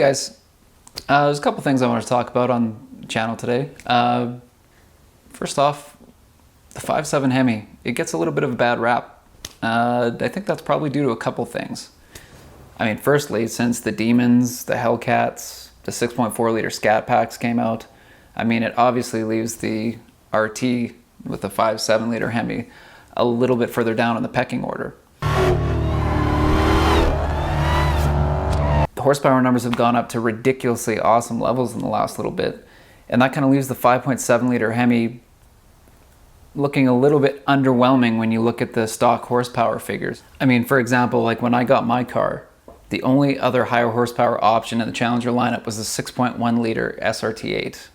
guys, there's a couple things I want to talk about on the channel today. First off, the 5.7 Hemi, it gets a little bit of a bad rap. I think that's probably due to a couple things. I mean, firstly, since the Demons, the Hellcats, the 6.4 liter Scat Packs came out, I mean, it obviously leaves the RT with the 5.7 liter Hemi a little bit further down in the pecking order. The horsepower numbers have gone up to ridiculously awesome levels in the last little bit, and that kind of leaves the 5.7 liter Hemi looking a little bit underwhelming when you look at the stock horsepower figures. I mean, for example, like when I got my car, the only other higher horsepower option in the Challenger lineup was the 6.1 liter SRT8,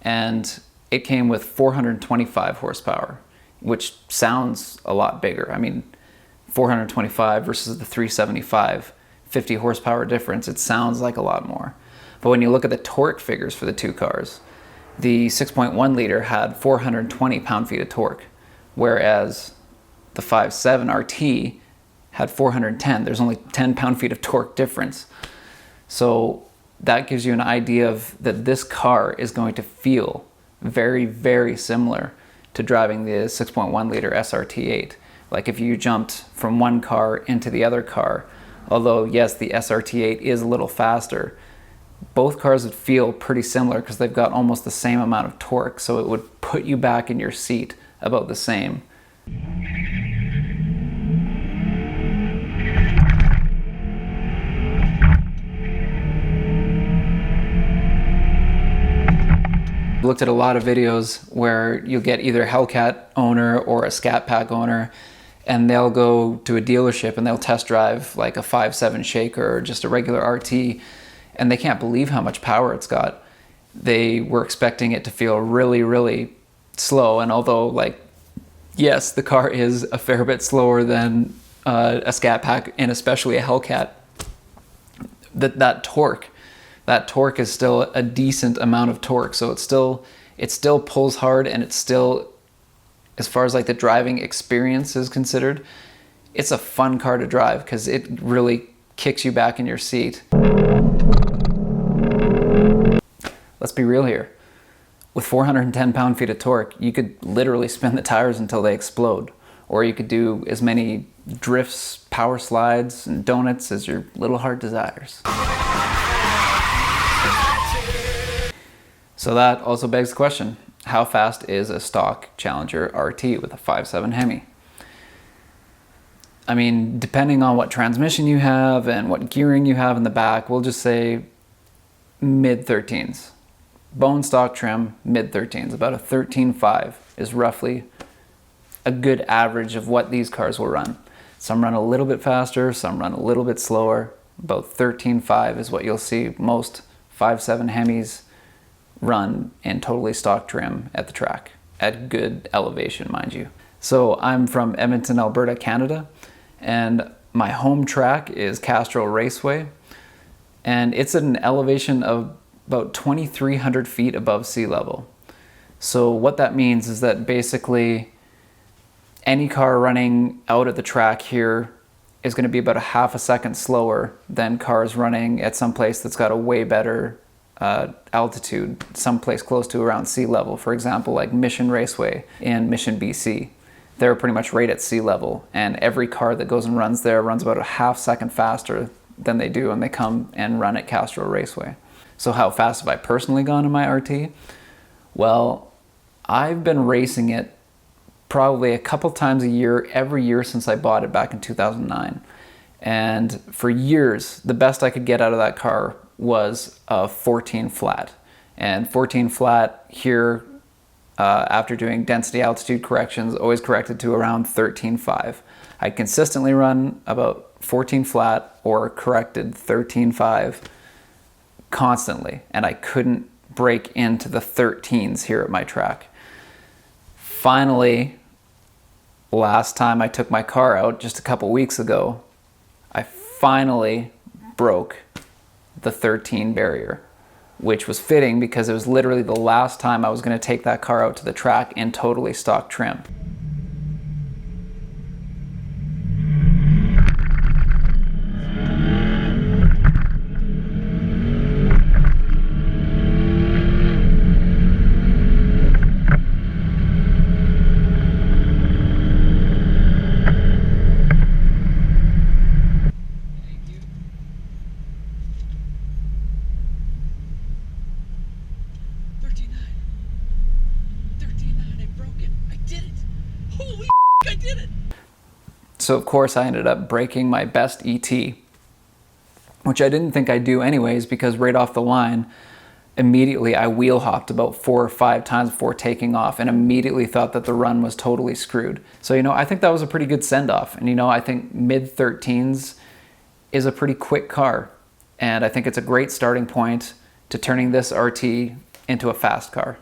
and it came with 425 horsepower, which sounds a lot bigger. I mean, 425 versus the 375, 50 horsepower difference, it sounds like a lot more. But when you look at the torque figures for the two cars, the 6.1 liter had 420 pound-feet of torque, whereas the 5.7 RT had 410. There's only 10 pound-feet of torque difference. So that gives you an idea of that this car is going to feel very, very similar to driving the 6.1 liter SRT8. Like if you jumped from one car into the other car, although yes, the SRT8 is a little faster, both cars would feel pretty similar because they've got almost the same amount of torque, so it would put you back in your seat about the same. Looked at a lot of videos where you'll get either a Hellcat owner or a Scat Pack owner, and they'll go to a dealership and they'll test drive like a 5.7 Shaker or just a regular RT, and they can't believe how much power it's got. They were expecting it to feel really, really slow, and although, like, yes, the car is a fair bit slower than a Scat Pack and especially a Hellcat, that torque is still a decent amount of torque. So it still pulls hard, and it's still, as far as like the driving experience is considered, it's a fun car to drive because it really kicks you back in your seat. Let's be real here. With 410 pound-feet of torque, you could literally spin the tires until they explode. Or you could do as many drifts, power slides, and donuts as your little heart desires. So that also begs the question, how fast is a stock Challenger RT with a 5.7 Hemi? I mean, depending on what transmission you have and what gearing you have in the back, we'll just say mid-13s. Bone stock trim, mid-13s. About a 13.5 is roughly a good average of what these cars will run. Some run a little bit faster, some run a little bit slower. About 13.5 is what you'll see most 5.7 Hemis run in totally stock trim at the track, at good elevation, mind you. So I'm from Edmonton, Alberta, Canada, and my home track is Castrol Raceway, and it's at an elevation of about 2,300 feet above sea level. So what that means is that basically any car running out at the track here is going to be about a half a second slower than cars running at some place that's got a way better altitude, someplace close to around sea level. For example, like Mission Raceway in Mission, BC. They're pretty much right at sea level, and every car that goes and runs there runs about a half second faster than they do when they come and run at Castrol Raceway. So how fast have I personally gone in my RT? Well, I've been racing it probably a couple times a year, every year since I bought it back in 2009. And for years, the best I could get out of that car was a 14 flat. And 14 flat here, after doing density altitude corrections, always corrected to around 13.5. I consistently run about 14 flat or corrected 13.5 constantly, and I couldn't break into the 13s here at my track. Finally, last time I took my car out just a couple weeks ago, I finally broke the 13 barrier, which was fitting because it was literally the last time I was going to take that car out to the track in totally stock trim. So of course I ended up breaking my best ET, which I didn't think I'd do anyways, because right off the line, immediately I wheel hopped about 4 or 5 times before taking off and immediately thought that the run was totally screwed. So, I think that was a pretty good send-off. And, I think mid-13s is a pretty quick car. And I think it's a great starting point to turning this RT into a fast car.